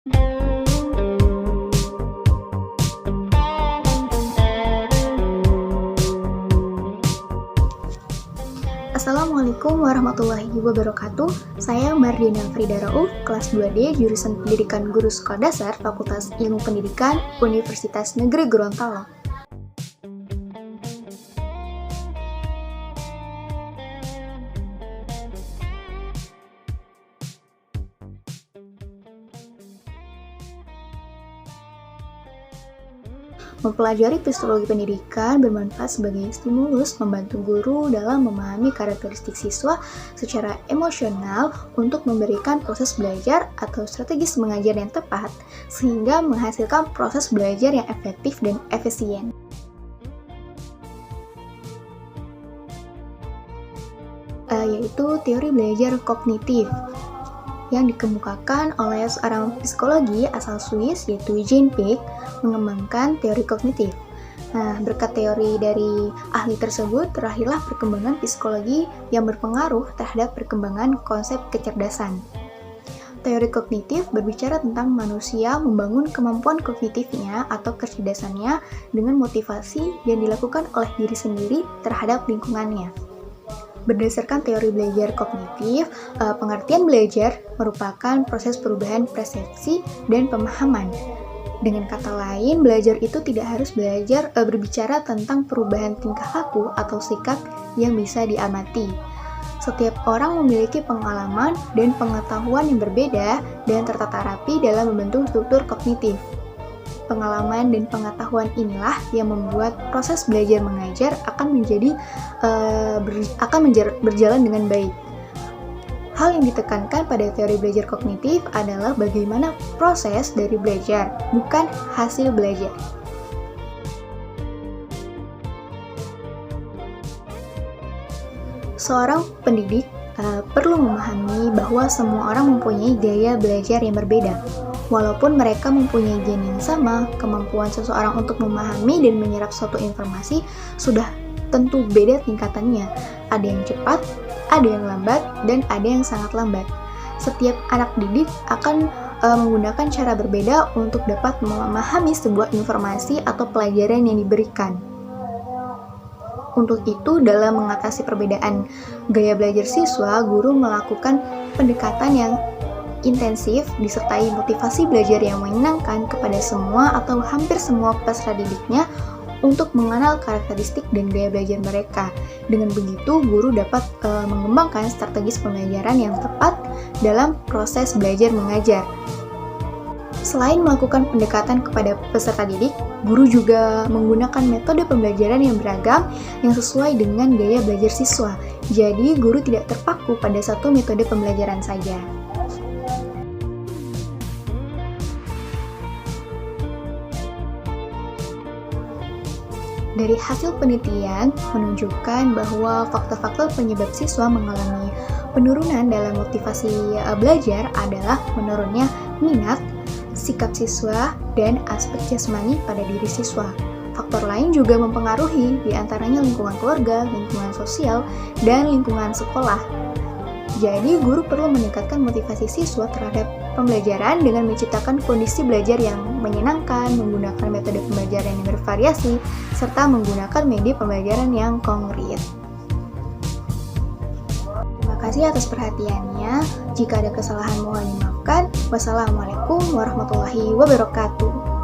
Assalamualaikum warahmatullahi wabarakatuh. Saya Mardina Frida Rauf, kelas 2D, jurusan Pendidikan Guru Sekolah Dasar, Fakultas Ilmu Pendidikan, Universitas Negeri Gorontalo. Mempelajari psikologi pendidikan bermanfaat sebagai stimulus membantu guru dalam memahami karakteristik siswa secara emosional untuk memberikan proses belajar atau strategis mengajar yang tepat, sehingga menghasilkan proses belajar yang efektif dan efisien. Yaitu teori belajar kognitif yang dikemukakan oleh seorang psikologi asal Swiss yaitu Jean Piaget mengembangkan teori kognitif. Nah, berkat teori dari ahli tersebut, terlahirlah perkembangan psikologi yang berpengaruh terhadap perkembangan konsep kecerdasan. Teori kognitif berbicara tentang manusia membangun kemampuan kognitifnya atau kecerdasannya dengan motivasi yang dilakukan oleh diri sendiri terhadap lingkungannya. Berdasarkan teori belajar kognitif, pengertian belajar merupakan proses perubahan persepsi dan pemahaman. Dengan kata lain, belajar itu tidak harus berbicara tentang perubahan tingkah laku atau sikap yang bisa diamati. Setiap orang memiliki pengalaman dan pengetahuan yang berbeda dan tertata rapi dalam membentuk struktur kognitif. Pengalaman dan pengetahuan inilah yang membuat proses belajar mengajar akan berjalan dengan baik. Hal yang ditekankan pada teori belajar kognitif adalah bagaimana proses dari belajar, bukan hasil belajar. Seorang pendidik perlu memahami bahwa semua orang mempunyai gaya belajar yang berbeda. Walaupun mereka mempunyai gen yang sama, kemampuan seseorang untuk memahami dan menyerap suatu informasi sudah tentu beda tingkatannya. Ada yang cepat, ada yang lambat, dan ada yang sangat lambat. Setiap anak didik akan menggunakan cara berbeda untuk dapat memahami sebuah informasi atau pelajaran yang diberikan. Untuk itu, dalam mengatasi perbedaan gaya belajar siswa, guru melakukan pendekatan yang intensif disertai motivasi belajar yang menyenangkan kepada semua atau hampir semua peserta didiknya untuk mengenal karakteristik dan gaya belajar mereka. Dengan begitu, guru dapat mengembangkan strategis pembelajaran yang tepat dalam proses belajar mengajar. Selain melakukan pendekatan kepada peserta didik, guru juga menggunakan metode pembelajaran yang beragam yang sesuai dengan gaya belajar siswa. Jadi, guru tidak terpaku pada satu metode pembelajaran saja. Dari hasil penelitian menunjukkan bahwa faktor-faktor penyebab siswa mengalami penurunan dalam motivasi belajar adalah menurunnya minat, sikap siswa, dan aspek jasmani pada diri siswa. Faktor lain juga mempengaruhi, diantaranya lingkungan keluarga, lingkungan sosial, dan lingkungan sekolah. Jadi, guru perlu meningkatkan motivasi siswa terhadap pembelajaran dengan menciptakan kondisi belajar yang menyenangkan, menggunakan metode pembelajaran yang bervariasi, serta menggunakan media pembelajaran yang konkret. Terima kasih atas perhatiannya. Jika ada kesalahan mohon dimaafkan. Wassalamualaikum warahmatullahi wabarakatuh.